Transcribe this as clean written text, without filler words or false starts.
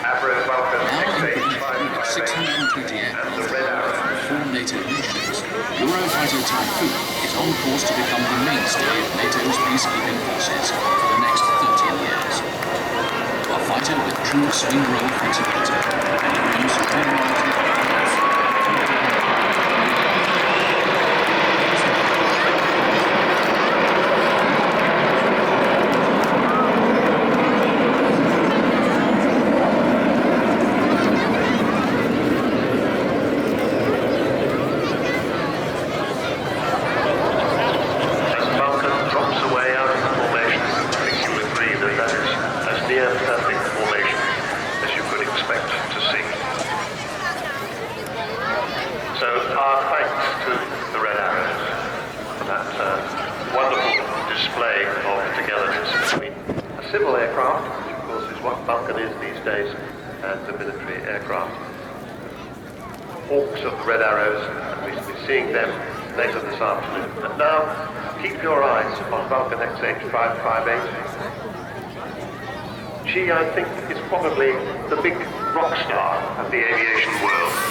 Vulcan XH 620 and the Red Arrow. four NATO nations, Eurofighter Typhoon is on course to become the mainstay of NATO's peacekeeping forces for the next 30 years. A fighter with true swing role flexibility and a use of generalized near perfect formation as you could expect to see. So our thanks to the Red Arrows for that wonderful display of togetherness between a civil aircraft, which of course is what Vulcan is these days, and the military aircraft. Hawks of the Red Arrows, and we shall be seeing them later this afternoon. And now, keep your eyes on Vulcan XH558. She, I think, is probably the big rock star of the aviation world.